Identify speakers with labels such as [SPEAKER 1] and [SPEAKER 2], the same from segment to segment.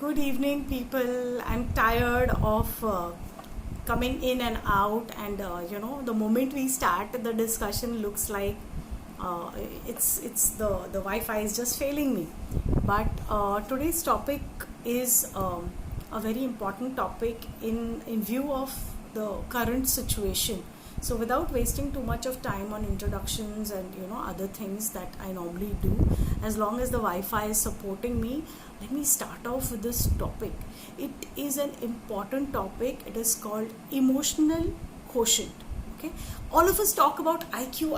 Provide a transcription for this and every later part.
[SPEAKER 1] Good evening, people. I'm tired of coming in and out, and the moment we start, the discussion looks like uh, it's the Wi-Fi is just failing me. But today's topic is a very important topic in view of the current situation. So without wasting too much of time on introductions and other things that I normally do, as long as the Wi-Fi is supporting me, let me start off with this topic. It is an important topic. It is called emotional quotient. Okay, all of us talk about IQ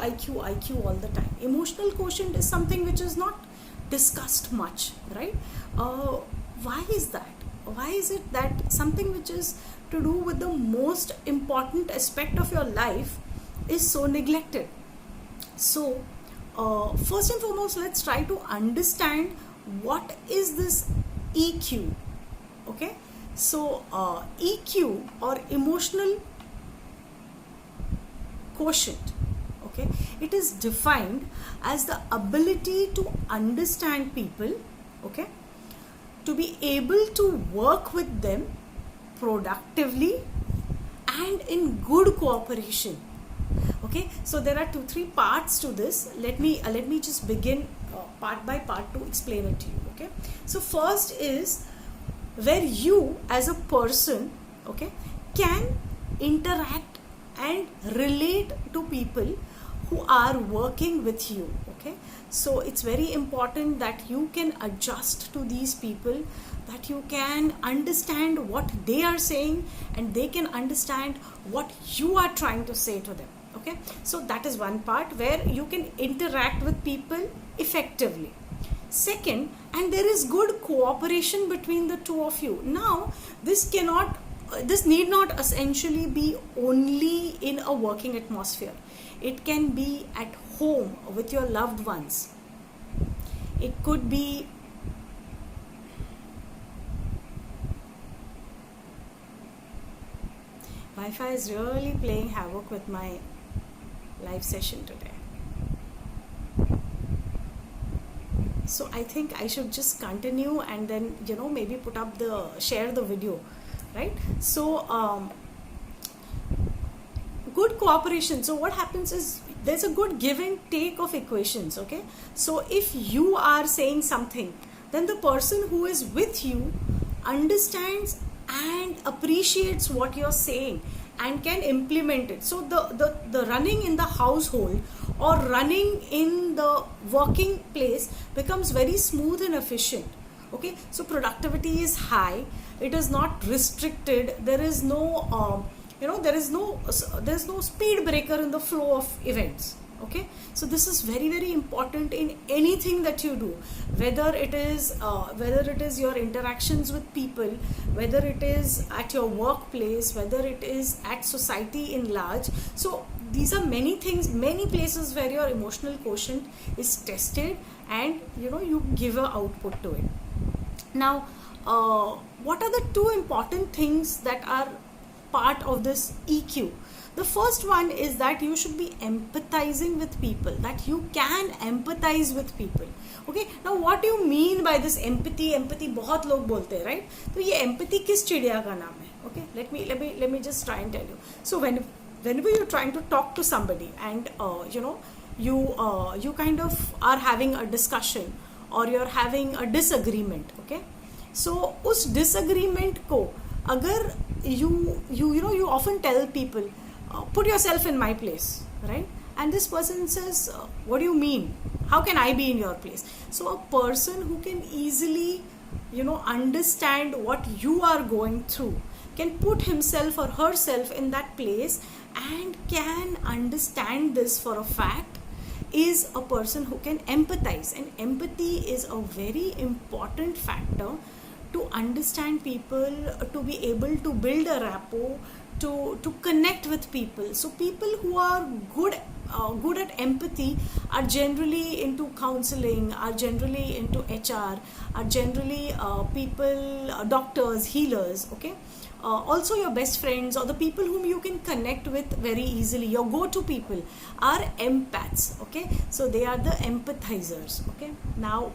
[SPEAKER 1] all the time. Emotional quotient is something which is not discussed much, right? Why is that? Why is it that something which is to do with the most important aspect of your life is so neglected? So, first and foremost, let's try to understand what is this EQ. Okay, so EQ or emotional quotient, okay, it is defined as the ability to understand people, okay, to be able to work with them productively and in good cooperation. Okay, so there are 2-3 parts to this. Let me just begin part by part to explain it to you. Okay, so first is where you as a person, okay, can interact and relate to people who are working with you. Okay, so it's very important that you can adjust to these people, that you can understand what they are saying and they can understand what you are trying to say to them. Okay, so that is one part where you can interact with people effectively. Second, and there is good cooperation between the two of you. Now this need not essentially be only in a working atmosphere. It can be at home with your loved ones. It could be Wi-Fi is really playing havoc with my live session today. So I think I should just continue and then maybe share the video, right? So good cooperation. So what happens is there's a good give and take of equations. Okay, so if you are saying something, then the person who is with you understands and appreciates what you're saying and can implement it. So the running in the household or running in the working place becomes very smooth and efficient. Okay, so productivity is high. It is not restricted. There is no there's no speed breaker in the flow of events. Okay, so this is very, very important in anything that you do, whether it is your interactions with people, whether it is at your workplace, whether it is at society in large. So these are many things, many places where your emotional quotient is tested and you give a output to it. Now what are the two important things that are part of this EQ? The first one is that you should be empathizing with people, that you can empathize with people. Okay, now what do you mean by this empathy? Empathy बहुत लोग बोलते हैं, right? तो ये empathy किस चिड़िया का नाम है? Okay, let me just try and tell you. So whenever you're trying to talk to somebody and you kind of are having a discussion or you're having a disagreement. Okay, so उस disagreement को अगर you often tell people, put yourself in my place, right? And this person says, what do you mean? How can I be in your place? So a person who can easily understand what you are going through can put himself or herself in that place and can understand this for a fact is a person who can empathize. And empathy is a very important factor to understand people, to be able to build a rapport, to connect with people. So people who are good at empathy are generally into counseling, are generally into HR, are generally people, doctors, healers, okay? Also your best friends or the people whom you can connect with very easily, your go-to people, are empaths, okay? So they are the empathizers, okay? Now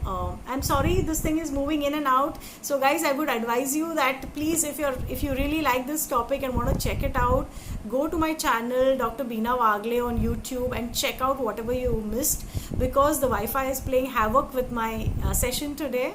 [SPEAKER 1] I'm sorry this thing is moving in and out, so guys, I would advise you that please, if you really like this topic and want to check it out, go to my channel Dr. Beena Wagle on YouTube and check out whatever you missed, because the Wi-Fi is playing havoc with my session today.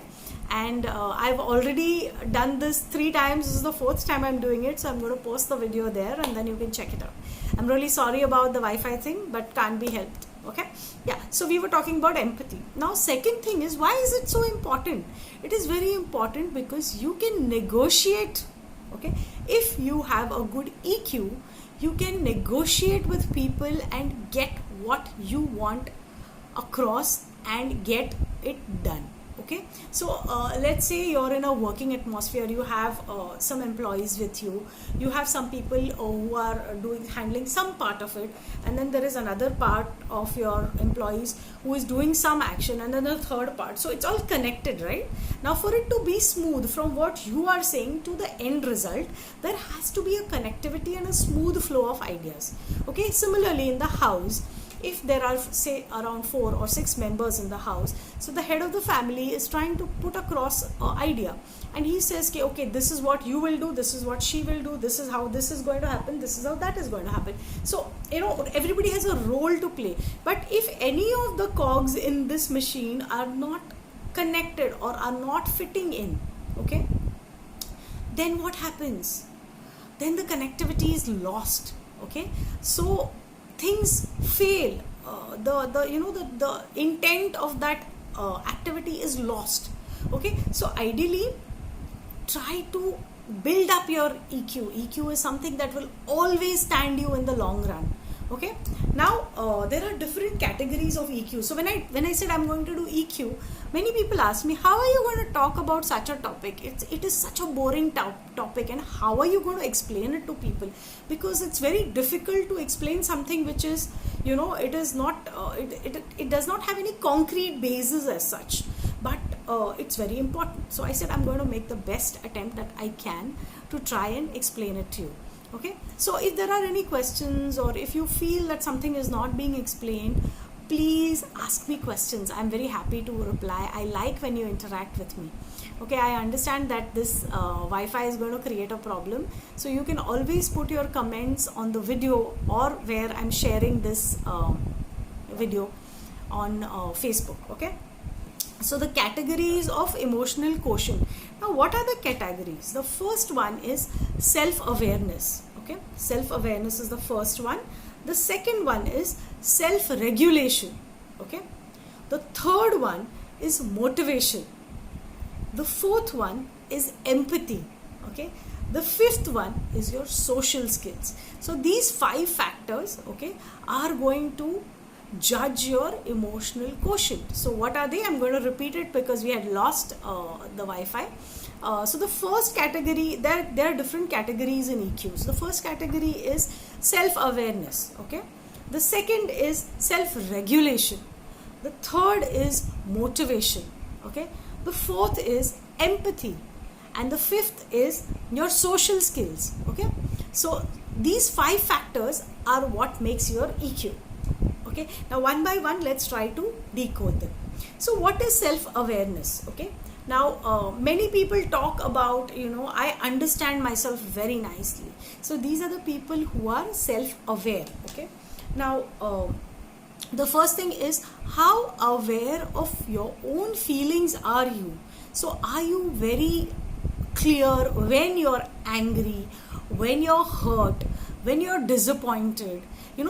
[SPEAKER 1] And I've already done this 3 times. This is the 4th time I'm doing it, so I'm going to post the video there and then you can check it out. I'm really sorry about the Wi-Fi thing, but can't be helped, okay? Yeah, so we were talking about empathy. Now second thing is, why is it so important? It is very important because you can negotiate, okay? If you have a good EQ, you can negotiate with people and get what you want across and get it done. Okay, so let's say you're in a working atmosphere, you have some employees with you, you have some people who are handling some part of it, and then there is another part of your employees who is doing some action, and then the third part. So it's all connected, right? Now for it to be smooth from what you are saying to the end result, there has to be a connectivity and a smooth flow of ideas. Okay, similarly in the house, if there are say around 4 or 6 members in the house, so the head of the family is trying to put across an idea, and he says, okay, this is what you will do, this is what she will do, this is how this is going to happen, this is how that is going to happen. So everybody has a role to play, but if any of the cogs in this machine are not connected or are not fitting in, okay, then what happens? Then the connectivity is lost, okay? So things fail, the intent of that activity is lost, okay? So ideally try to build up your EQ is something that will always stand you in the long run, okay? Now there are different categories of EQ. So when I said I'm going to do EQ, many people ask me, how are you going to talk about such a topic? It is such a boring topic, and how are you going to explain it to people? Because it's very difficult to explain something which is, it is not, it does not have any concrete basis as such, but it's very important. So I said I'm going to make the best attempt that I can to try and explain it to you. Okay, so if there are any questions, or if you feel that something is not being explained, please ask me questions. I'm very happy to reply. I like when you interact with me. Okay, I understand that this Wi-Fi is going to create a problem, so you can always put your comments on the video or where I'm sharing this video on Facebook. Okay, so the categories of emotional quotient. Now what are the categories? The first one is self-awareness. Okay, self-awareness is the first one. The second one is self-regulation. Okay, the third one is motivation. The fourth one is empathy. Okay, the fifth one is your social skills. So these 5 factors, okay, are going to judge your emotional quotient. So what are they? I'm going to repeat it because we had lost the Wi-Fi. So the first category, there are different categories in EQ. So the first category is self-awareness. Okay, the second is self-regulation. The third is motivation. Okay, the fourth is empathy, and the fifth is your social skills. Okay, so these 5 factors are what makes your EQ. Okay, now one by one let's try to decode them. So what is self-awareness? Okay, now many people talk about, I understand myself very nicely. So these are the people who are self-aware. Okay, now the first thing is, how aware of your own feelings are you? So are you very clear when you're angry, when you're hurt, when you're disappointed?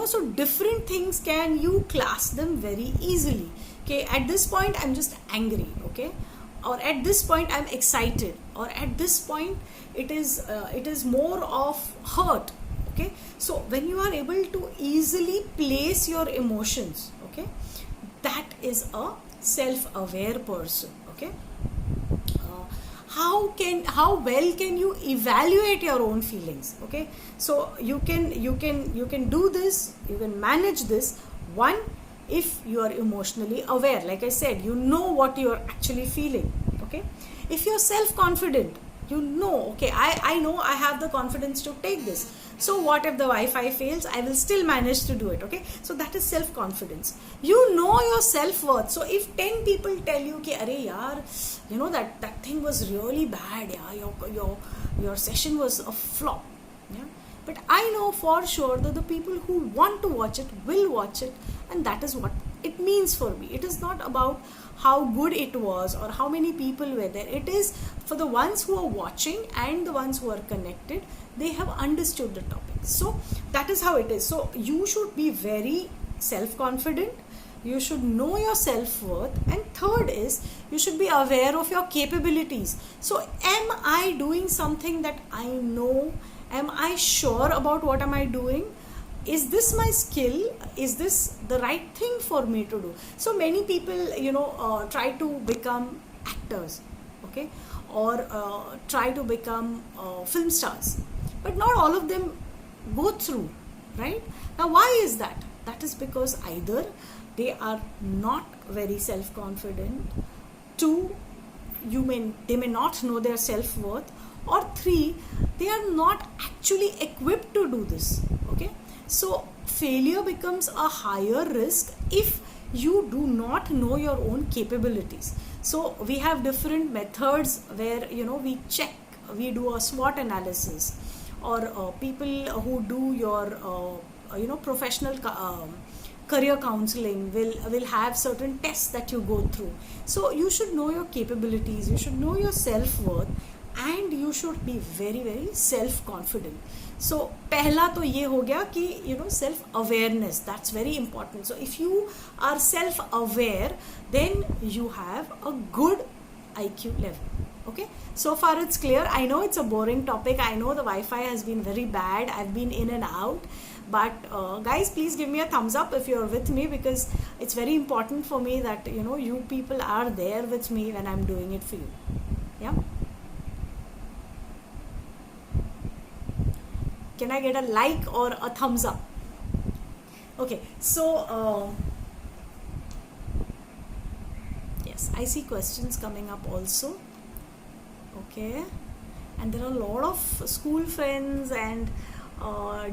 [SPEAKER 1] So different things, can you class them very easily? Okay, at this point I'm just angry, okay, or at this point I'm excited, or at this point it is more of hurt. Okay, so when you are able to easily place your emotions, okay, that is a self-aware person. Okay, how well can you evaluate your own feelings? Okay, so you can do this, you can manage this. One, if you are emotionally aware. Like I said, you know what you are actually feeling. Okay, if you're self-confident, you know, okay, I know I have the confidence to take this. So what if the Wi-Fi fails? I will still manage to do it. Okay, so that is self-confidence. You know your self-worth. So if 10 people tell you कि अरे यार, you know that thing was really bad, yeah, your session was a flop, yeah, but I know for sure that the people who want to watch it will watch it, and that is what it means for me. It is not about how good it was or how many people were there. It is for the ones who are watching and the ones who are connected, they have understood the topic. So that is how it is. So you should be very self-confident, you should know your self-worth, and third is you should be aware of your capabilities. So am I doing something that I know? Am I sure about what am I doing? Is this my skill? Is this the right thing for me to do? So many people try to become actors, okay, or try to become film stars, but not all of them go through, right? Now why is that? That is because either they are not very self-confident, two, they may not know their self-worth, or three, they are not actually equipped to do this. Okay, so failure becomes a higher risk if you do not know your own capabilities. So we have different methods where we check, we do a SWOT analysis, or people who do your professional career counseling will have certain tests that you go through. So you should know your capabilities, you should know your self-worth, and you should be very very self-confident. So पहला तो ये हो गया कि self awareness, that's very important. So if you are self aware, then you have a good IQ level. Okay, so far it's clear. I know it's a boring topic, I know the Wi-Fi has been very bad, I've been in and out, but guys, please give me a thumbs up if you're with me, because it's very important for me that you people are there with me when I'm doing it for you. Yeah, can I get a like or a thumbs up? Okay, so yes, I see questions coming up also. Okay, and there are a lot of school friends and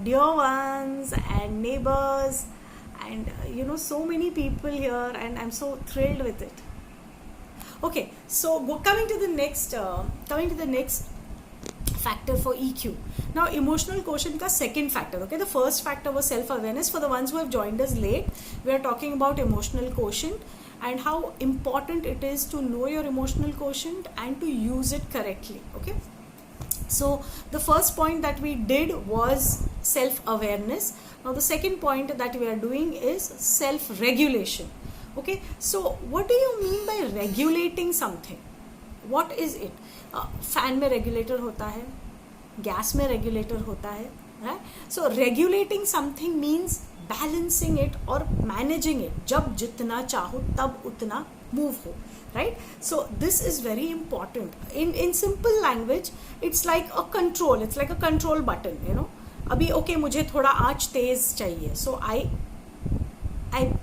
[SPEAKER 1] dear ones and neighbors and so many people here, and I'm so thrilled with it. Okay, so coming to the next factor for EQ. Now emotional quotient ka second factor. Okay, the first factor was self-awareness. For the ones who have joined us late, we are talking about emotional quotient and how important it is to know your emotional quotient and to use it correctly. Okay, so the first point that we did was self-awareness. Now the second point that we are doing is self-regulation. Okay, so what do you mean by regulating something? What is it? Fan में regulator होता है, gas में regulator होता है, right? So regulating something means balancing it or managing it. जब जितना चाहो तब उतना move हो, right? So this is very important. In simple language, it's like a control. It's like a control button. अभी okay, मुझे थोड़ा आँच तेज चाहिए, so I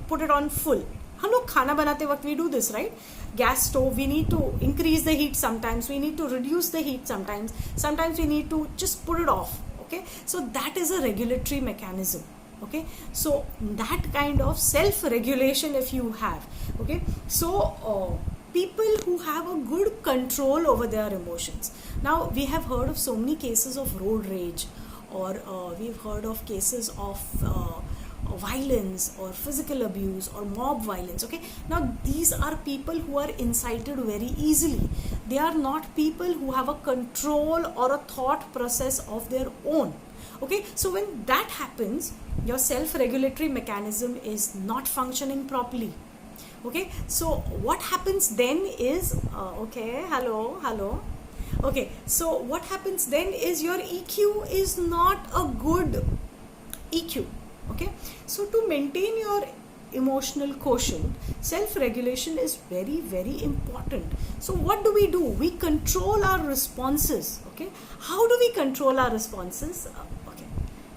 [SPEAKER 1] put it on full. हम लोग खाना बनाते वक्त we do this, right? Gas stove, we need to increase the heat sometimes, we need to reduce the heat sometimes we need to just put it off. Okay, so that is a regulatory mechanism. Okay, so that kind of self-regulation if you have. Okay, so people who have a good control over their emotions. Now we have heard of so many cases of road rage, or we've heard of cases of violence or physical abuse or mob violence. Okay, now these are people who are incited very easily. They are not people who have a control or a thought process of their own. Okay, so when that happens, your self-regulatory mechanism is not functioning properly. Okay, so what happens then is okay, so what happens then is your EQ is not a good EQ. Okay, so to maintain your emotional quotient, self-regulation is very very important. So what do? We control our responses. Okay, how do we control our responses? Okay,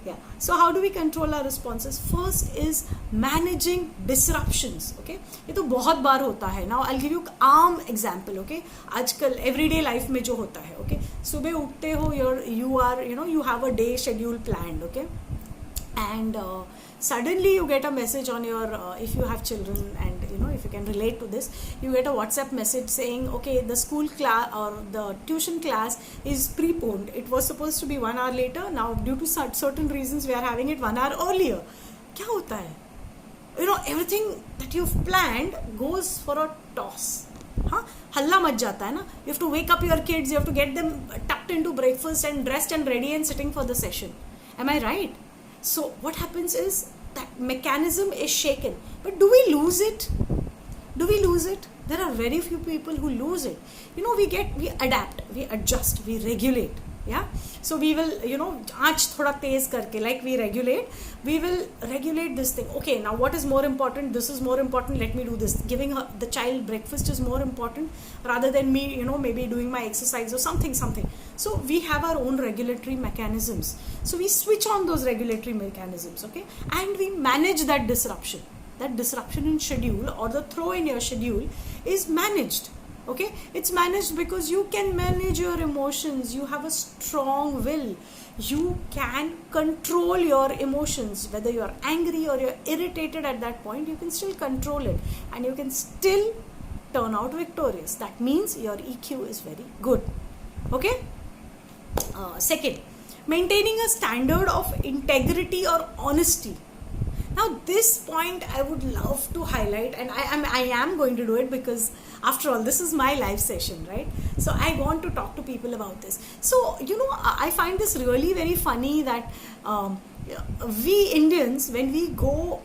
[SPEAKER 1] yeah, So how do we control our responses? First is managing disruptions. Okay, ये तो बहुत बार होता है. Now I'll give you आम example. Okay, आजकल everyday life में जो होता है. Okay, सुबह उठते हो, you have a day schedule planned. Okay, and suddenly you get a message on your if you have children, and if you can relate to this, you get a WhatsApp message saying, okay, the school class or the tuition class is preponed. It was supposed to be 1 hour later. Now due to certain reasons we are having it 1 hour earlier. क्या होता है? Everything that you've planned goes for a toss. हाँ, हल्ला much जाता है ना. You have to wake up your kids, you have to get them tucked into breakfast and dressed and ready and sitting for the session. Am I right? So what happens is that mechanism is shaken. But do we lose it? Do we lose it? There are very few people who lose it. We adapt, we adjust, we regulate. Yeah, so we will आँच थोड़ा तेज करके, like we will regulate this thing. Okay, now what is more important? This is more important, let me do this. Giving the child breakfast is more important rather than me maybe doing my exercise or something. So we have our own regulatory mechanisms, so we switch on those regulatory mechanisms. Okay, and we manage that disruption. That disruption in schedule or the throw in your schedule is managed. Okay, it's managed because you can manage your emotions. You have a strong will. You can control your emotions. Whether you're angry or you're irritated at that point, you can still control it, and you can still turn out victorious. That means your EQ is very good. Okay. Second, maintaining a standard of integrity or honesty. Now this point I would love to highlight, and I am going to do it because after all this is my live session, right? So I want to talk to people about this. So I find this really very funny that we Indians, when we go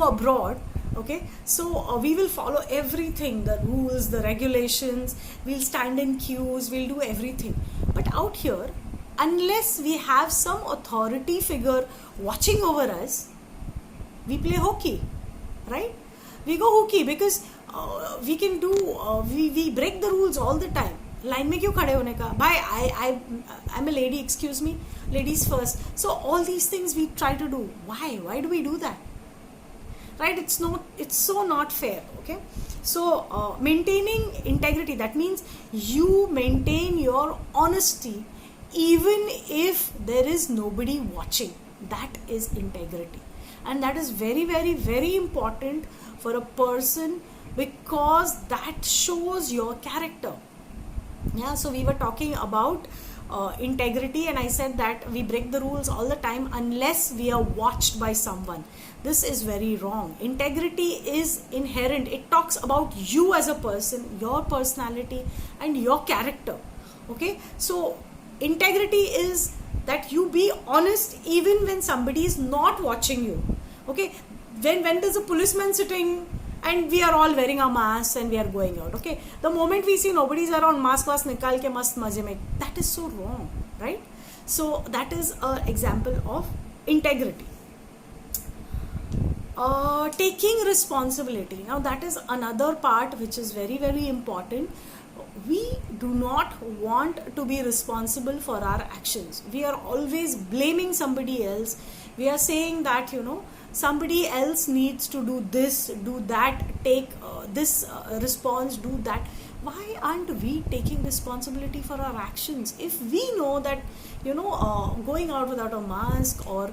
[SPEAKER 1] abroad, okay, so we will follow everything, the rules, the regulations, we'll stand in queues, we'll do everything. But out here, unless we have some authority figure watching over us, we play hooky, right? We go hooky because we can do we break the rules all the time. Line में क्यों खड़े होने का? Bye, I'm a lady, excuse me, ladies first. So all these things we try to do. Why do we do that? Right? It's so not fair. Okay, so maintaining integrity, that means you maintain your honesty even if there is nobody watching. That is integrity, and that is very, very, very important for a person because that shows your character. Yeah, so we were talking about integrity, and I said that we break the rules all the time unless we are watched by someone. This is very wrong. Integrity is inherent. It talks about you as a person, your personality and your character. Okay, so integrity is that you be honest even when somebody is not watching you. Okay, when there's a policeman sitting and we are all wearing our masks and we are going out, okay, the moment we see nobody's around, mask nikal ke mast maze mein, that is so wrong, right? So that is an example of integrity. Taking responsibility, now that is another part which is very, very important. We do not want to be responsible for our actions. We are always blaming somebody else. We are saying that somebody else needs to do this, do that, take this response, do that. Why aren't we taking responsibility for our actions? If we know that going out without a mask or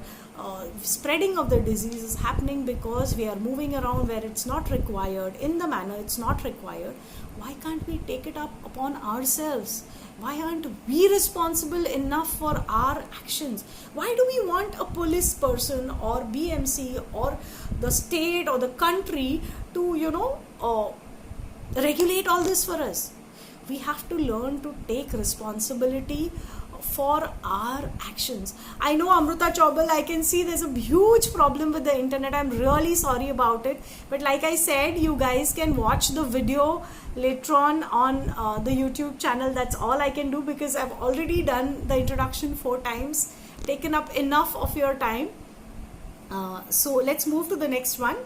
[SPEAKER 1] spreading of the disease is happening because we are moving around where it's not required, in the manner it's not required, why can't we take it up upon ourselves? Why aren't we responsible enough for our actions? Why do we want a police person or BMC or the state or the country to regulate all this for us? We have to learn to take responsibility for our actions. I know, Amruta Chaubal, I can see there's a huge problem with the internet. I'm really sorry about it. But like I said, you guys can watch the video later on the YouTube channel. That's all I can do because I've already done the introduction 4 times, taken up enough of your time. So let's move to the next one.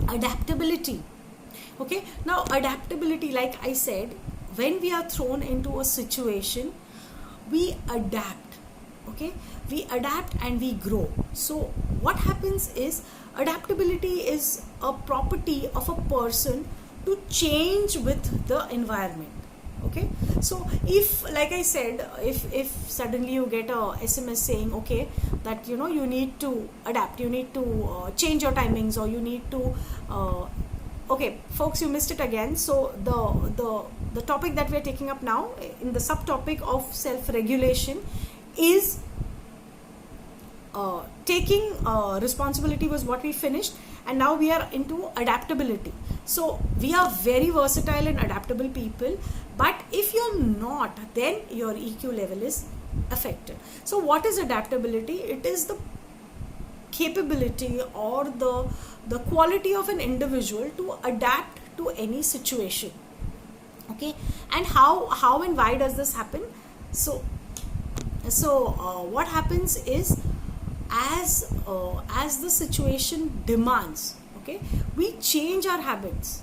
[SPEAKER 1] Adaptability. Okay, now adaptability, like I said, when we are thrown into a situation, we adapt. Okay, we adapt and we grow. So what happens is, adaptability is a property of a person to change with the environment. Okay, so if, like I said, if suddenly you get a SMS saying, okay, that you need to adapt, you need to change your timings, or you need to okay folks, you missed it again. So the topic that we're taking up now in the subtopic of self-regulation is taking responsibility, was what we finished, and now we are into adaptability. So we are very versatile and adaptable people, but if you're not, then your EQ level is affected. So what is adaptability? It is the capability or the quality of an individual to adapt to any situation. Okay, and how and why does this happen? So what happens is, as the situation demands, okay, we change our habits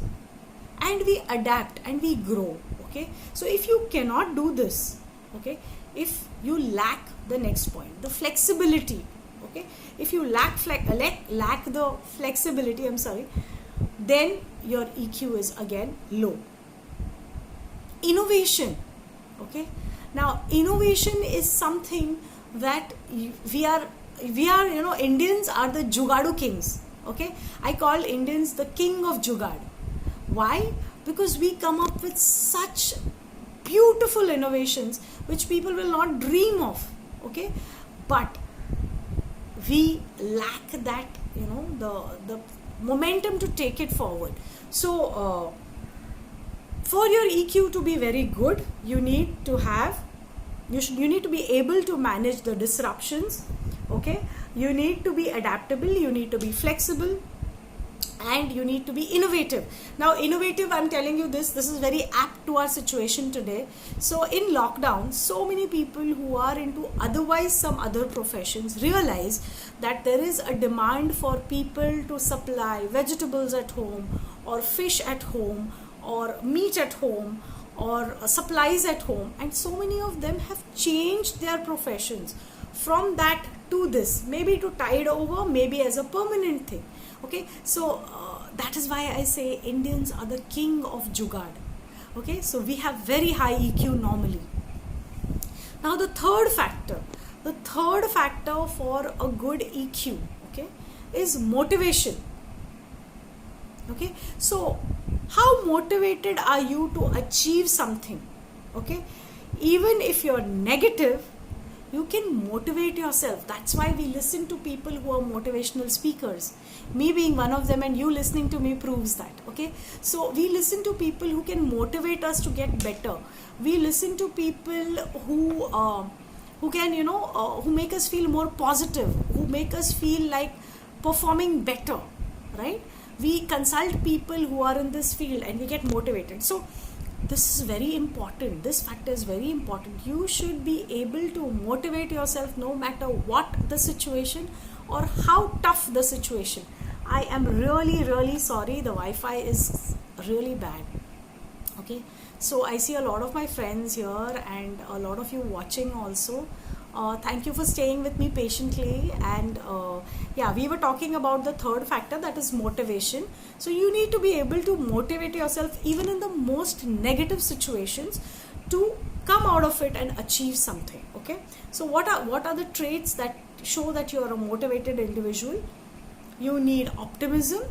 [SPEAKER 1] and we adapt and we grow. Okay, so if you cannot do this, okay, if you lack the next point, the flexibility, okay, if you lack the flexibility, I'm sorry, then your EQ is again low. Innovation, okay, now innovation is something that we are Indians are the Jugadu kings. Okay, I call Indians the king of Jugad. Why? Because we come up with such beautiful innovations which people will not dream of. Okay, but we lack that, the momentum to take it forward. So for your EQ to be very good, you need to be able to manage the disruptions. Okay, you need to be adaptable, you need to be flexible, and you need to be innovative. Now innovative, I'm telling you this is very apt to our situation today. So in lockdown, so many people who are into otherwise some other professions realize that there is a demand for people to supply vegetables at home, or fish at home, or meat at home, or supplies at home, and so many of them have changed their professions from that to this, maybe to tide over, maybe as a permanent thing. Okay, so that is why I say Indians are the king of Jugad. Okay, so we have very high EQ normally. Now the third factor for a good EQ, okay, is motivation. Okay, so how motivated are you to achieve something? Okay, even if you're negative, you can motivate yourself. That's why we listen to people who are motivational speakers. Me being one of them, and you listening to me proves that. Okay, so we listen to people who can motivate us to get better. We listen to people who can who make us feel more positive, who make us feel like performing better, right? We consult people who are in this field and we get motivated. So this is very important. This factor is very important. You should be able to motivate yourself no matter what the situation or how tough the situation. I am really, really sorry. The Wi-Fi is really bad. Okay, so I see a lot of my friends here and a lot of you watching also. Thank you for staying with me patiently. And yeah, we were talking about the third factor, that is motivation. So you need to be able to motivate yourself even in the most negative situations to come out of it and achieve something. Okay, so what are the traits that show that you are a motivated individual? You need optimism,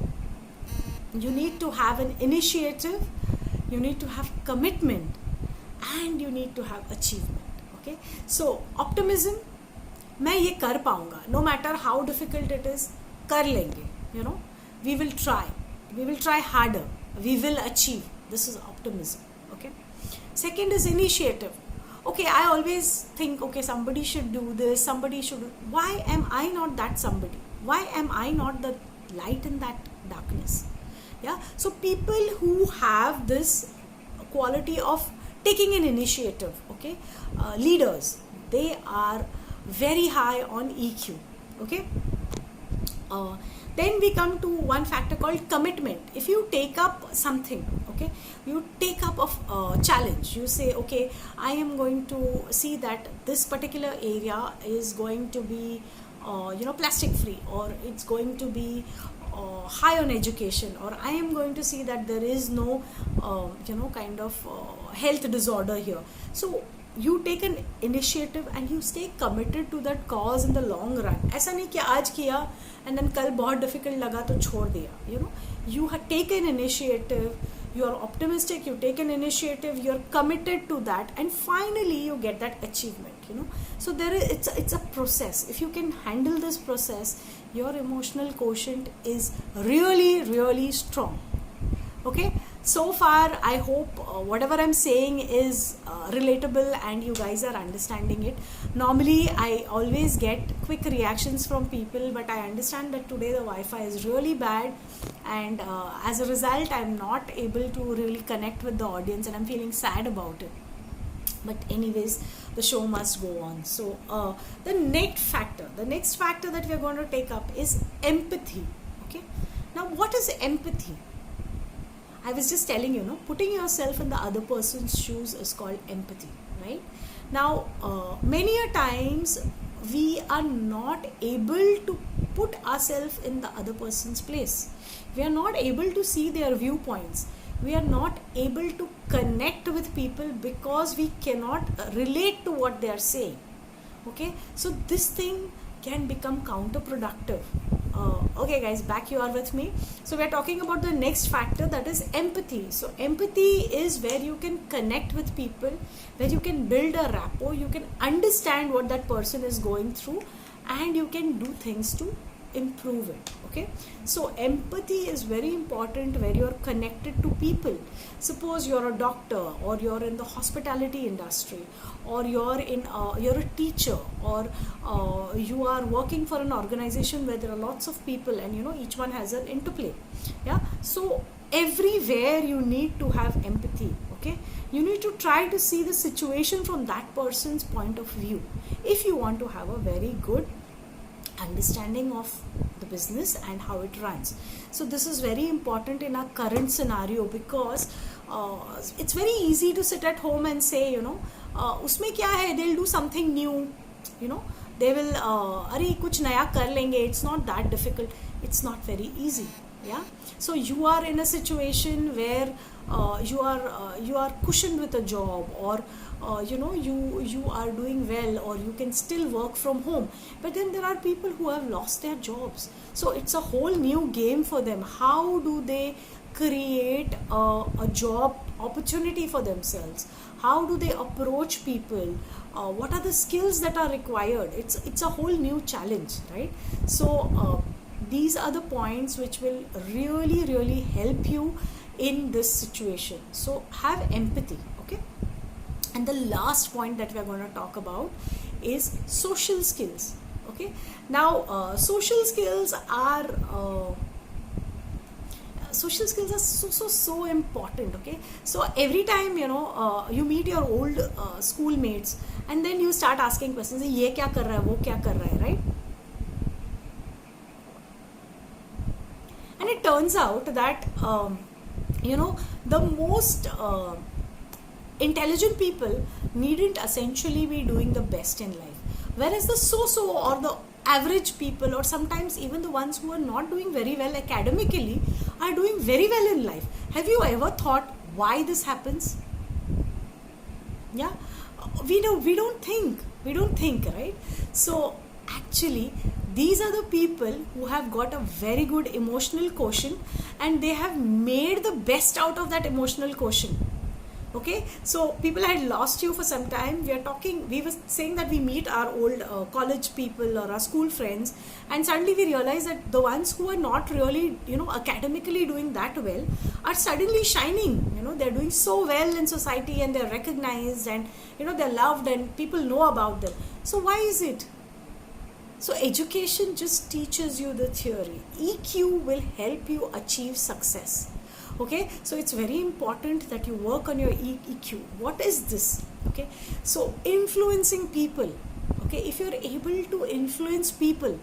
[SPEAKER 1] you need to have an initiative, you need to have commitment, and you need to have achievement. Okay, so optimism, मैं ये कर पाऊंगा, no matter how difficult it is, कर लेंगे, we will try harder, we will achieve. This is optimism. Okay, second is initiative. Okay, I always think, okay, somebody should do this, somebody should. Why am I not that somebody? Why am I not the light in that darkness? Yeah, so people who have this quality of taking an initiative, okay, leaders, they are very high on EQ. Okay, Then we come to one factor called commitment. If you take up something, okay, you take up a challenge, you say, okay, I am going to see that this particular area is going to be plastic free, or it's going to be high on education, or I am going to see that there is no kind of health disorder here. So you take an initiative and you stay committed to that cause in the long run. ऐसा नहीं कि आज किया and then कल बहुत difficult लगा तो छोड़ दिया. You have taken initiative, you are optimistic, you take an initiative, you are committed to that, and finally you get that achievement. So it's a process. If you can handle this process, your emotional quotient is really, really strong. Okay, so far I hope whatever I'm saying is relatable and you guys are understanding it. Normally I always get quick reactions from people, but I understand that today the Wi-Fi is really bad, and as a result I'm not able to really connect with the audience, and I'm feeling sad about it. But anyways, the show must go on. So the next factor that we're going to take up is empathy. Okay, now what is empathy? I was just telling you, putting yourself in the other person's shoes is called empathy, right? Now, many a times we are not able to put ourselves in the other person's place. We are not able to see their viewpoints. We are not able to connect with people because we cannot relate to what they are saying. Okay, so this thing can become counterproductive. Okay guys, back you are with me. So we are talking about the next factor, that is empathy. So empathy is where you can connect with people, where you can build a rapport, you can understand what that person is going through, and you can do things to improve it. Okay, so empathy is very important where you are connected to people. Suppose you're a doctor, or you're in the hospitality industry, or you're a teacher, or you are working for an organization where there are lots of people, and each one has an interplay. Yeah, so everywhere you need to have empathy. Okay, you need to try to see the situation from that person's point of view if you want to have a very good understanding of the business and how it runs. So this is very important in our current scenario, because it's very easy to sit at home and say, usme kya hai, they'll do something new, they will अरे कुछ नया कर लेंगे. It's not that difficult. It's not very easy. Yeah, so you are in a situation where you are cushioned with a job, or you are doing well, or you can still work from home. But then there are people who have lost their jobs, so it's a whole new game for them. How do they create a job opportunity for themselves? How do they approach people? What are the skills that are required? It's a whole new challenge, right? So these are the points which will really, really help you in this situation. So have empathy. Okay, and the last point that we are going to talk about is social skills. Okay, now social skills are so important. Okay, so every time you meet your old schoolmates, and then you start asking questions, ye kya kar raha hai, wo kya kar raha hai, right? And it turns out that the most intelligent people needn't essentially be doing the best in life, whereas the so-so or the average people, or sometimes even the ones who are not doing very well academically, are doing very well in life. Have you ever thought why this happens? Yeah, we don't think, right? So actually these are the people who have got a very good emotional quotient, and they have made the best out of that emotional quotient. Okay, so people had lost you for some time. We were saying that we meet our old college people or our school friends, and suddenly we realize that the ones who are not really academically doing that well are suddenly shining. They're doing so well in society, and they're recognized, and they're loved, and people know about them. So why is it? So education just teaches you the theory. EQ will help you achieve success. Okay, so it's very important that you work on your EQ. What is this? Okay, so influencing people. Okay, if you're able to influence people,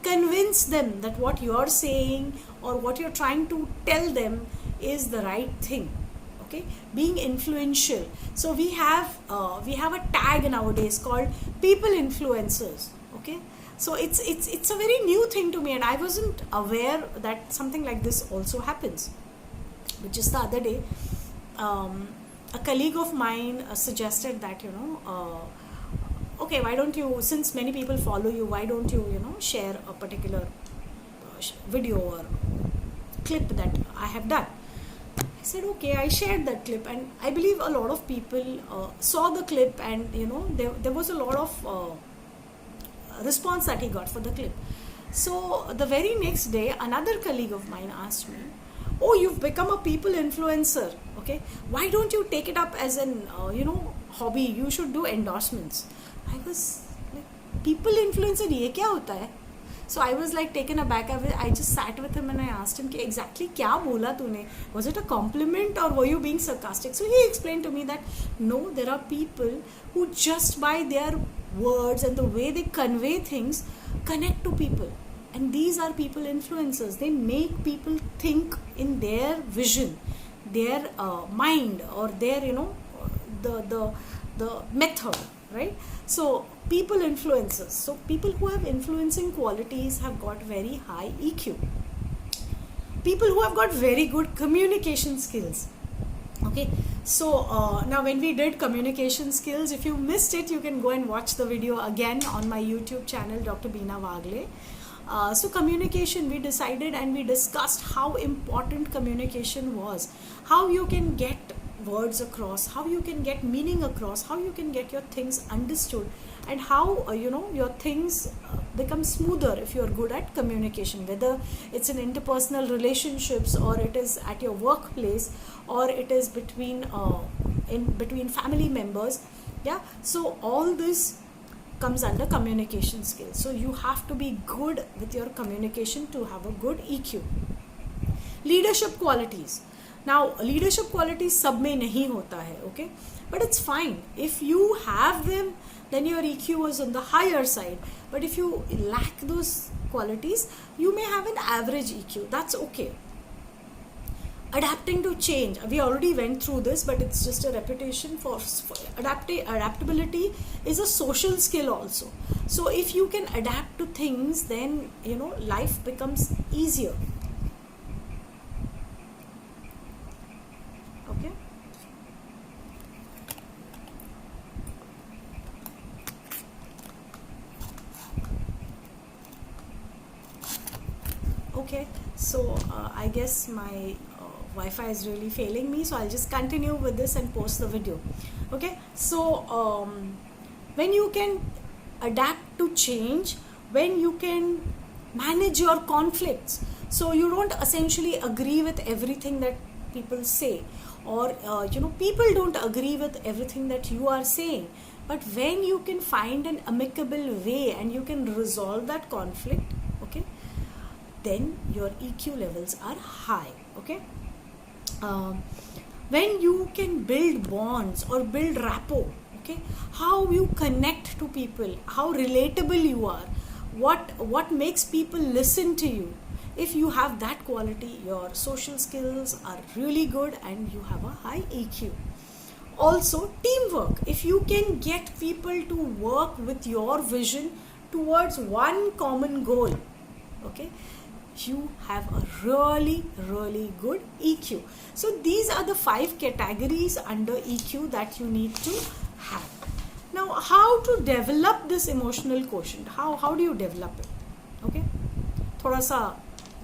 [SPEAKER 1] convince them that what you're saying or what you're trying to tell them is the right thing. Okay, being influential. So we have a tag nowadays called people influencers. Okay, so it's a very new thing to me, and I wasn't aware that something like this also happens. But just the other day, a colleague of mine suggested that, okay, why don't you, since many people follow you, why don't you, share a particular video or clip that I have done. I said, okay, I shared that clip, and I believe a lot of people saw the clip, and there was a lot of response that he got for the clip. So the very next day, another colleague of mine asked me, oh, you've become a people influencer, okay, why don't you take it up as an hobby? You should do endorsements. I was like, people influencer, ye kya hota hai? So I was like taken aback. I just sat with him and I asked him, exactly kya bola tune? Was it a compliment or were you being sarcastic? So he explained to me that no, there are people who just by their words and the way they convey things connect to people. And these are people influencers. They make people think in their vision, their mind, or their, the method, right? So people influencers. So people who have influencing qualities have got very high EQ. People who have got very good communication skills. Okay, so now when we did communication skills, if you missed it, you can go and watch the video again on my YouTube channel, Dr. Beena Wagle. So communication, we decided and we discussed how important communication was, how you can get words across, how you can get meaning across, how you can get your things understood, and how your things become smoother if you're good at communication, whether it's in interpersonal relationships, or it is at your workplace, or it is between family members. Yeah, so all this comes under communication skills. So you have to be good with your communication to have a good EQ. Leadership qualities. Now leadership qualities sab mein nahi hota hai, okay, but it's fine. If you have them, then your EQ is on the higher side. But if you lack those qualities, you may have an average EQ. That's okay. Adapting to change, we already went through this, but it's just a repetition. For adaptability is a social skill also. So if you can adapt to things, then life becomes easier. Okay, okay, so I guess my Wi-Fi is really failing me, so I'll just continue with this and post the video. Okay, so when you can adapt to change, when you can manage your conflicts, so you don't essentially agree with everything that people say, or people don't agree with everything that you are saying, but when you can find an amicable way and you can resolve that conflict, okay, then your EQ levels are high. Okay, when you can build bonds or build rapport, okay, how you connect to people, how relatable you are, what makes people listen to you. If you have that quality, your social skills are really good and you have a high EQ. Also teamwork. If you can get people to work with your vision towards one common goal, okay, you have a really, really good EQ. So these are the 5 categories under EQ that you need to have. Now, how to develop this emotional quotient? How do you develop it? Okay, thoda sa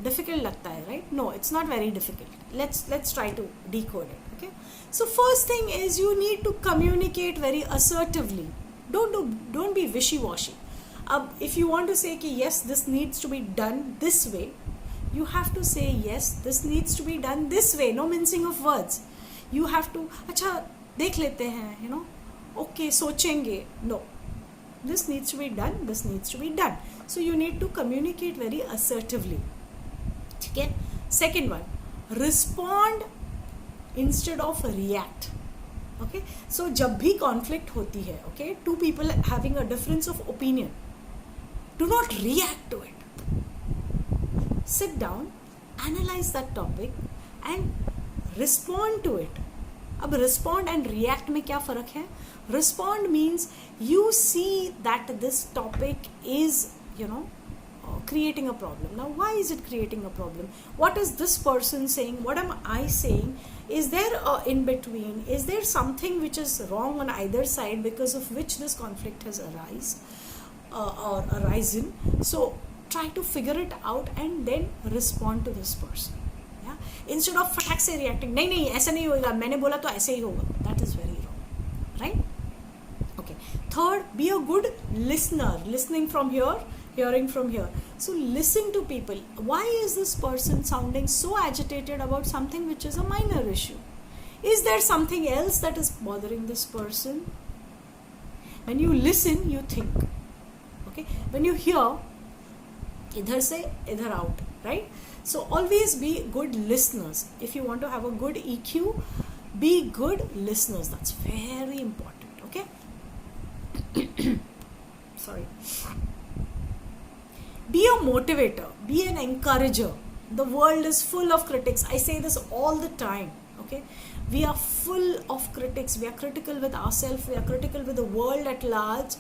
[SPEAKER 1] difficult lagta hai, right? No, it's not very difficult. Let's try to decode it. Okay, so first thing is you need to communicate very assertively. Don't be wishy-washy. If you want to say ki yes, this needs to be done this way, you have to say yes, this needs to be done this way. No mincing of words. You have to, अच्छा देख लेते हैं, okay, सोचेंगे. No, this needs to be done, this needs to be done. So you need to communicate very assertively. Okay. Second one, respond instead of react. Okay, so जब भी conflict होती है, okay, two people having a difference of opinion, do not react to it. sit down, analyze that topic and respond to it. अब respond and react में क्या फ़र्क है? Respond means you see that this topic is, creating a problem. Now, why is it creating a problem? What is this person saying? What am I saying? Is there a in between? Is there something which is wrong on either side because of which this conflict has arisen? So try to figure it out and then respond to this person. Yeah? Instead of फटाक से reacting, नहीं ऐसा नहीं होगा, मैंने बोला तो ऐसे ही होगा. That is very wrong, right? Okay. Third, be a good listener. Listening from here, hearing from here. So listen to people. Why is this person sounding so agitated about something which is a minor issue? Is there something else that is bothering this person? When you listen, you think. Okay? When you hear, idhar se idhar out, right? So always be good listeners. If you want to have a good EQ, be good listeners. That's very important. Okay? Sorry. Be a motivator. Be an encourager. The world is full of critics. I say this all the time. Okay? We are full of critics. We are critical with ourselves. We are critical with the world at large.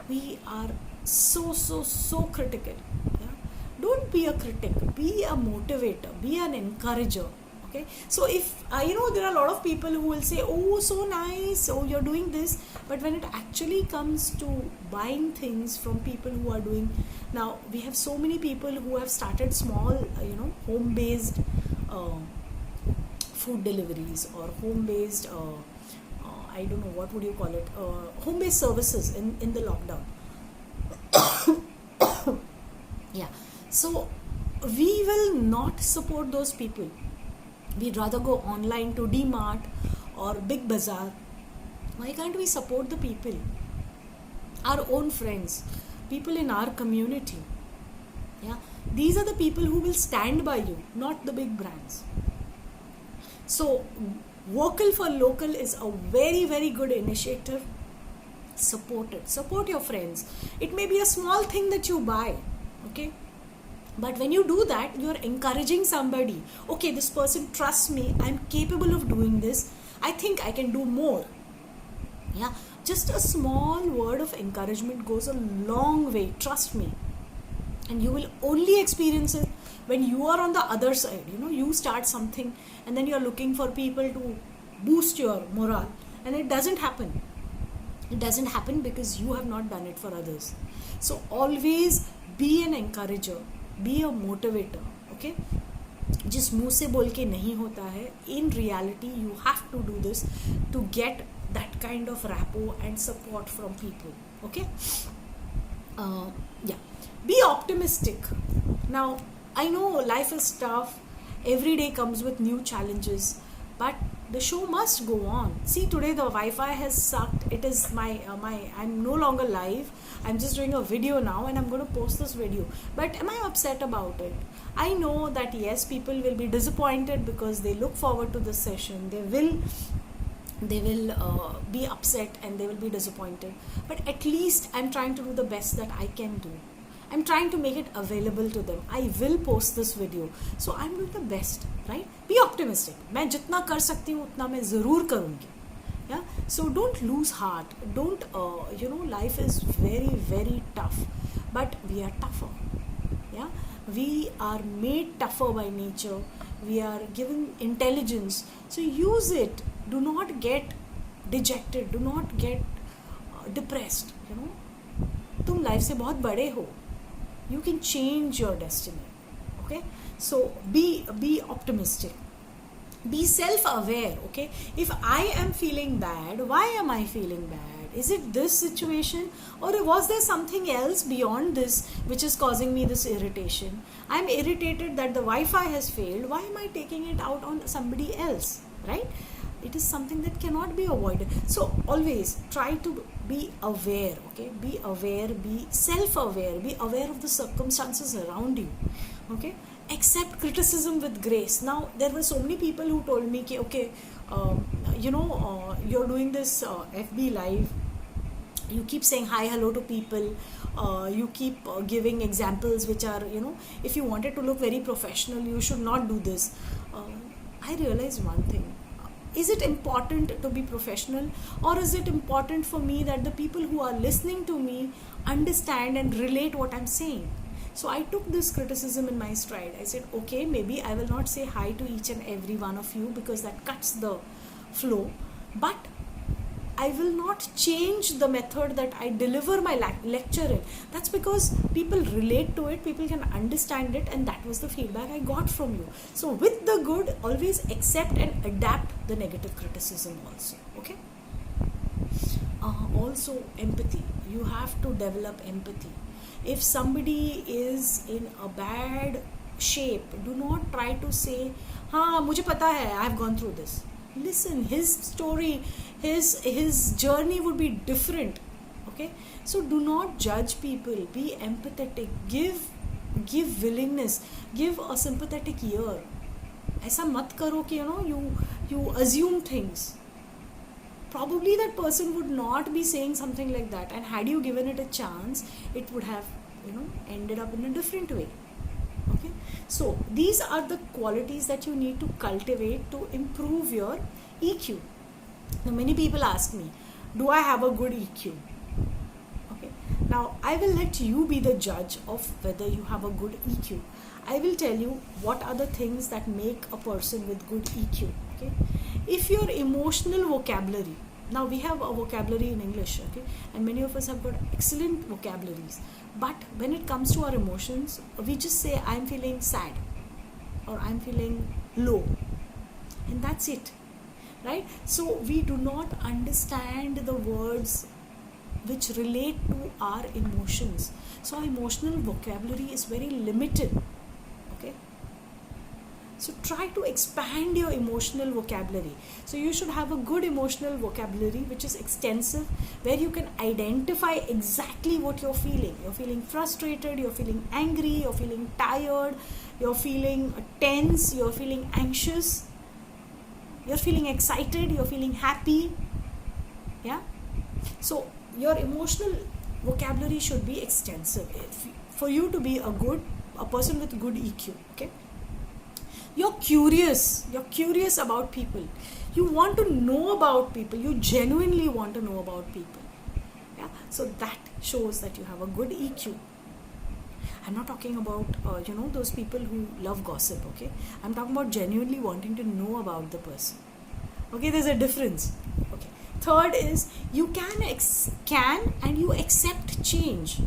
[SPEAKER 1] We are so critical. Yeah? Don't be a critic. Be a motivator. Be an encourager. Okay? So if there are a lot of people who will say, oh, so nice, oh, you're doing this, but when it actually comes to buying things from people who are doing, now we have so many people who have started small home-based food deliveries or home-based I don't know, what would you call it, home-based services in the lockdown. Yeah, so we will not support those people. We'd rather go online to D-Mart or Big Bazaar. Why can't we support the people? Our own friends, people in our community. Yeah, these are the people who will stand by you, not the big brands. So, Vocal for Local is a very, very good initiative. Support it. Support your friends. It may be a small thing that you buy. Okay? But when you do that, you are encouraging somebody. Okay, this person trusts me. I'm capable of doing this. I think I can do more. Yeah, just a small word of encouragement goes a long way. Trust me. And you will only experience it when you are on the other side. You start something and then you are looking for people to boost your morale. And it doesn't happen. It doesn't happen because you have not done it for others. So always be an encourager. Be a motivator. Okay? जिस मुंह से बोल के नहीं होता है, in reality you have to do this to get that kind of rapport and support from people. Okay? Yeah. Be optimistic. Now, I know life is tough. Every day comes with new challenges, but the show must go on. See, today the Wi-Fi has sucked. It is I'm no longer live. I'm just doing a video now and I'm going to post this video. But am I upset about it? I know that yes, people will be disappointed because they look forward to this session. They will be upset and they will be disappointed. But at least I'm trying to do the best that I can do. I'm trying to make it available to them. I will post this video. So I'm doing the best, right? Be optimistic. मैं जितना कर सकती हूँ उतना मैं ज़रूर करूँगी. Yeah? So don't lose heart. Don't, life is very, very tough. But we are tougher. Yeah? We are made tougher by nature. We are given intelligence. So use it. Do not get dejected. Do not get depressed. तुम life से बहुत बड़े हो. You can change your destiny. Okay? So be optimistic. Be self-aware. Okay? If I am feeling bad, why am I feeling bad? Is it this situation, or was there something else beyond this which is causing me this irritation? I'm irritated that the Wi-Fi has failed. Why am I taking it out on somebody else? Right? It is something that cannot be avoided. So always try to be aware. Okay? Be aware. Be self-aware. Be aware of the circumstances around you. Okay? Accept criticism with grace. Now there were so many people who told me okay, you're doing this FB live you keep saying hi hello to people, you keep giving examples which are, if you wanted to look very professional, you should not do this. I realize one thing: is it important to be professional, or is it important for me that the people who are listening to me understand and relate what I'm saying? So I took this criticism in my stride. I said, okay, maybe I will not say hi to each and every one of you because that cuts the flow, but I will not change the method that I deliver my lecture in. That's because people relate to it, people can understand it, and that was the feedback I got from you. So with the good, always accept and adapt the negative criticism also. Okay. Also, empathy. You have to develop empathy. If somebody is in a bad shape, do not try to say, हाँ मुझे पता है, I have gone through this. Listen, his story, his journey would be different. Okay, so do not judge people. Be empathetic. Give willingness. Give a sympathetic ear. ऐसा मत करो कि you assume things. Probably that person would not be saying something like that, and had you given it a chance, it would have ended up in a different way. Okay, so these are the qualities that you need to cultivate to improve your EQ. Now many people ask me, do I have a good EQ? Okay, now I will let you be the judge of whether you have a good EQ. I will tell you what are the things that make a person with good EQ. Okay, if your emotional vocabulary, now we have a vocabulary in English, okay, and many of us have got excellent vocabularies, but when it comes to our emotions, we just say I'm feeling sad or I'm feeling low, and that's it, right? So we do not understand the words which relate to our emotions. So our emotional vocabulary is very limited. Okay, so try to expand your emotional vocabulary. So you should have a good emotional vocabulary which is extensive, where you can identify exactly what you're feeling. You're feeling frustrated, you're feeling angry, you're feeling tired, you're feeling tense, you're feeling anxious, you're feeling excited, you're feeling happy. Yeah, so your emotional vocabulary should be extensive for you to be a person with good EQ. Okay, you're curious about people, you want to know about people, you genuinely want to know about people. Yeah, so that shows that you have a good EQ. I'm not talking about those people who love gossip. Okay, I'm talking about genuinely wanting to know about the person. Okay, there's a difference. Okay, third is you can and you accept change.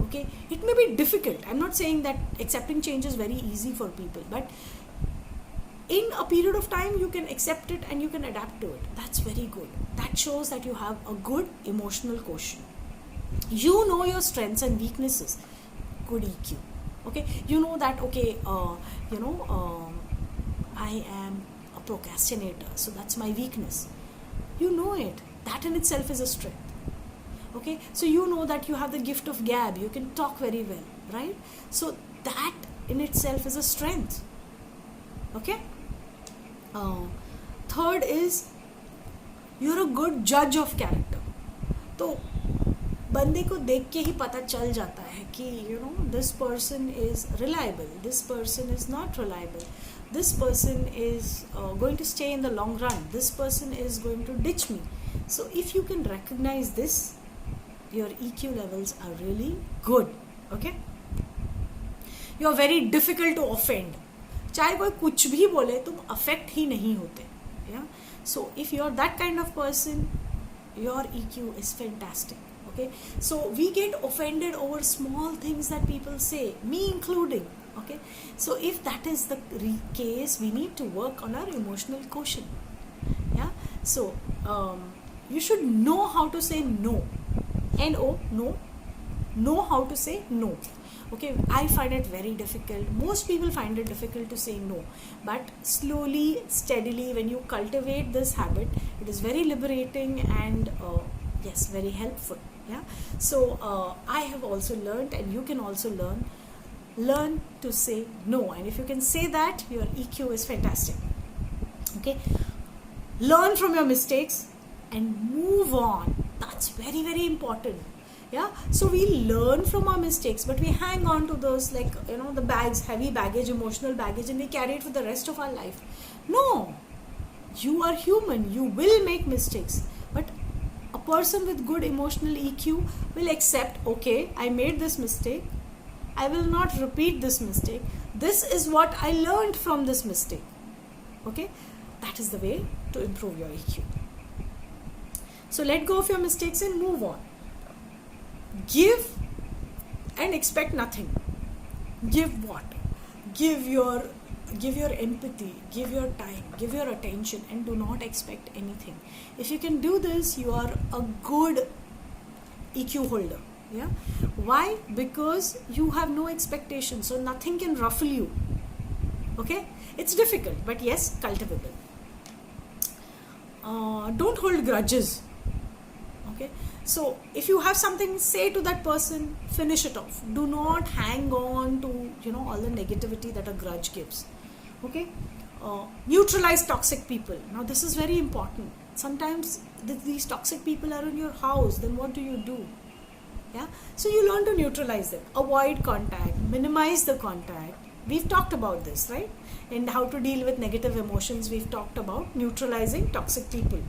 [SPEAKER 1] Okay, it may be difficult. I'm not saying that accepting change is very easy for people, but in a period of time you can accept it and you can adapt to it. That's very good. That shows that you have a good emotional quotient. You know your strengths and weaknesses. Good EQ. Okay, you know that, okay, I am a procrastinator, so that's my weakness. You know it. That in itself is a strength. Okay, so you know that you have the gift of gab, you can talk very well, right? So that in itself is a strength. Okay, third is you're a good judge of character. तो बंदे को देख के ही पता चल जाता है कि this person is reliable, this person is not reliable, this person is going to stay in the long run, this person is going to ditch me. So if you can recognize this, your EQ levels are really good. Okay, you are very difficult to offend. चाहे कोई कुछ भी बोले तुम affect ही नहीं होते. Yeah, so if you are that kind of person, your EQ is fantastic. Okay, so we get offended over small things that people say, me including. Okay, so if that is the case, we need to work on our emotional quotient. Yeah, so you should know how to say no. N-O, no. Know how to say no. Okay, I find it very difficult. Most people find it difficult to say no. But slowly, steadily, when you cultivate this habit, it is very liberating and yes, very helpful. Yeah. So I have also learned, and you can also learn to say no. And if you can say that, your EQ is fantastic. Okay. Learn from your mistakes and move on. That's That's very, very important. Yeah, so we learn from our mistakes, but we hang on to those, like, the bags, heavy baggage, emotional baggage, and we carry it for the rest of our life. No, you are human, you will make mistakes, but a person with good emotional EQ will accept, okay, I made this mistake, I will not repeat this mistake, this is what I learned from this mistake. Okay, that is the way to improve your EQ. So let go of your mistakes and move on. Give and expect nothing. Give what? Give your empathy, give your time, give your attention, and do not expect anything. If you can do this, you are a good EQ holder. Yeah. Why? Because you have no expectations, so nothing can ruffle you. Okay, it's difficult, but yes, cultivable. Don't hold grudges. Okay, so if you have something, say to that person, finish it off. Do not hang on to all the negativity that a grudge gives. Okay, neutralize toxic people. Now this is very important. Sometimes these toxic people are in your house, then what do? Yeah, so you learn to neutralize them. Avoid contact, minimize the contact. We've talked about this, right? And how to deal with negative emotions, we've talked about neutralizing toxic people.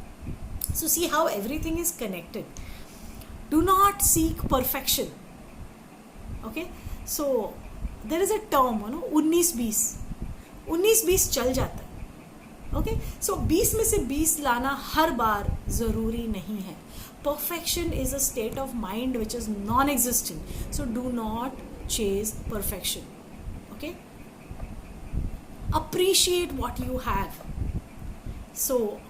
[SPEAKER 1] So see how everything is connected. Do not seek perfection. Okay, so there is a term, 19-20. 19-20 चल जाता है. Okay, so 20 में से 20 लाना हर बार जरूरी नहीं है. Perfection is a state of mind which is non-existent. So do not chase perfection. Okay, appreciate what you have. So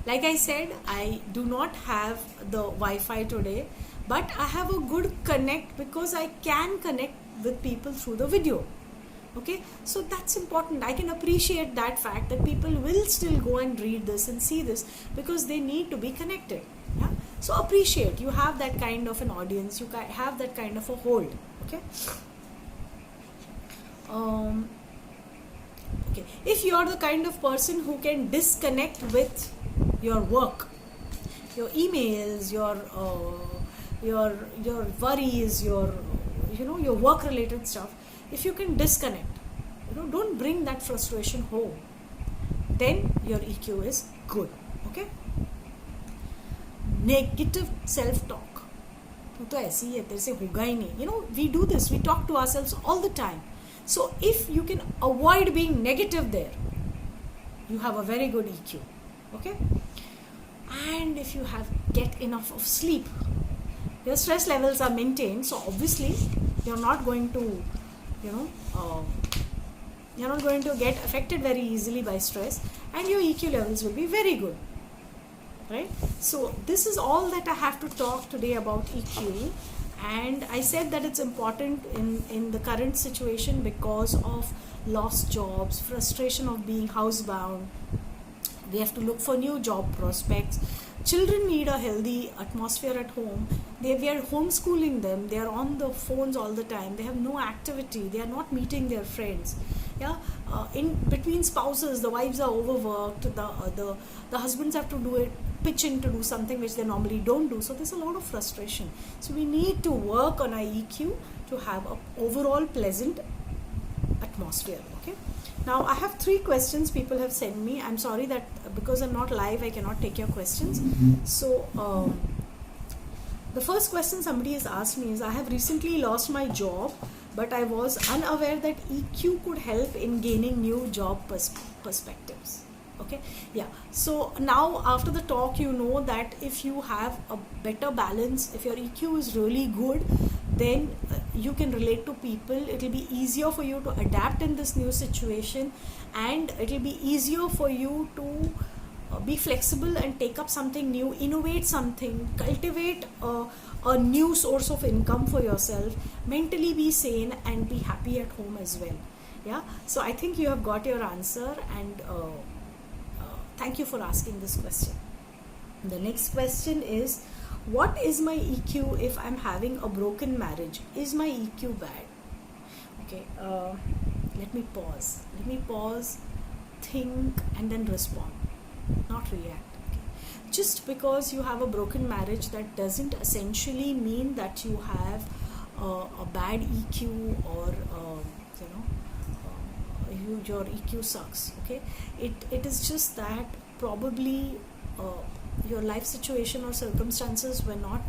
[SPEAKER 1] like I said, I do not have the Wi-Fi today, but I have a good connect because I can connect with people through the video. Okay, so that's important. I can appreciate that fact that people will still go and read this and see this because they need to be connected. Yeah? So appreciate, you have that kind of an audience, you have that kind of a hold. Okay. Okay, if you're the kind of person who can disconnect with your work, your emails, your worries, your work related stuff, if you can disconnect, don't bring that frustration home, then your EQ is good. Okay. Negative self-talk, तो ऐसे ही है, तेरे से होगा ही नहीं. We do this, we talk to ourselves all the time. So if you can avoid being negative there, you have a very good EQ. Okay, and if you get enough of sleep, your stress levels are maintained. So obviously you're not going to you're not going to get affected very easily by stress, and your EQ levels will be very good. Right? So this is all that I have to talk today about EQ. And I said that it's important in the current situation because of lost jobs, frustration of being housebound. We have to look for new job prospects. Children need a healthy atmosphere at home. We are homeschooling them. They are on the phones all the time. They have no activity. They are not meeting their friends. Yeah, in between spouses, the wives are overworked. The husbands have to pitch in to do something which they normally don't do. So there's a lot of frustration. So we need to work on our EQ to have an overall pleasant atmosphere. Okay. Now I have 3 questions people have sent me. I'm sorry that because I'm not live, I cannot take your questions. So the first question somebody has asked me is, I have recently lost my job, but I was unaware that EQ could help in gaining new job perspectives. Okay, yeah. So now after the talk, you know that if you have a better balance, if your EQ is really good, then you can relate to people. It will be easier for you to adapt in this new situation, and it will be easier for you to be flexible and take up something new, innovate something, cultivate a new source of income for yourself, mentally be sane and be happy at home as well. Yeah, so I think you have got your answer, and thank you for asking this question. The next question is, what is my EQ if I'm having a broken marriage? Is my EQ bad? Okay, let me pause, think, and then respond, not react. Okay. just because you have a broken marriage, that doesn't essentially mean that you have a bad EQ, or you know your EQ sucks. Okay, it is just that probably your life situation or circumstances were not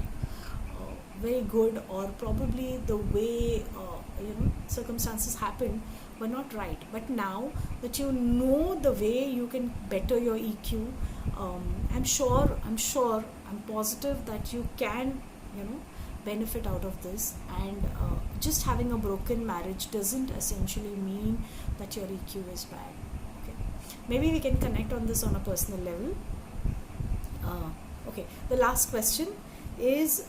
[SPEAKER 1] very good, or probably the way circumstances happened were not right. But now that you know the way you can better your EQ, I'm positive that you can benefit out of this. And just having a broken marriage doesn't essentially mean that your EQ is bad. Okay, maybe we can connect on this on a personal level. Okay, the last question is,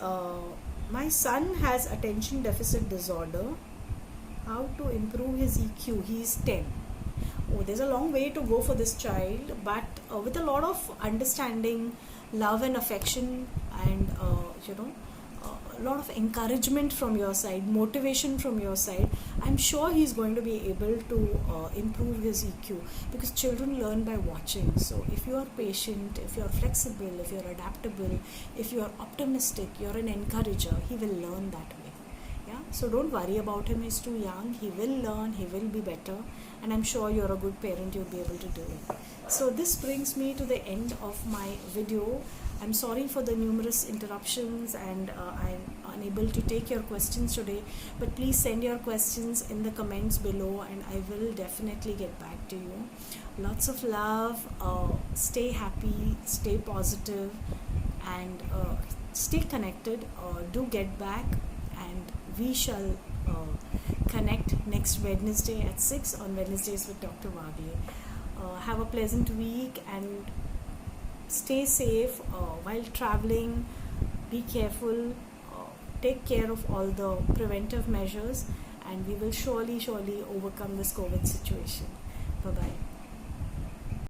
[SPEAKER 1] my son has attention deficit disorder. How to improve his EQ? He's 10. Oh, there's a long way to go for this child, but with a lot of understanding, love and affection, and a lot of encouragement from your side, motivation from your side, I'm sure he's going to be able to improve his EQ, because children learn by watching. So if you are patient, if you are flexible, if you are adaptable, if you are optimistic, you're an encourager, he will learn that way. Yeah, so don't worry about him, he's too young. He will learn, he will be better, and I'm sure you're a good parent, you'll be able to do it. So this brings me to the end of my video. I'm sorry for the numerous interruptions, and I'm unable to take your questions today, but please send your questions in the comments below, and I will definitely get back to you. Lots of love, stay happy, stay positive, and stay connected. Do get back, and we shall connect next Wednesday at 6 on Wednesdays with Dr. Wagle. Have a pleasant week, and stay safe while traveling. Be careful, take care of all the preventive measures, and we will surely overcome this COVID situation. Bye bye.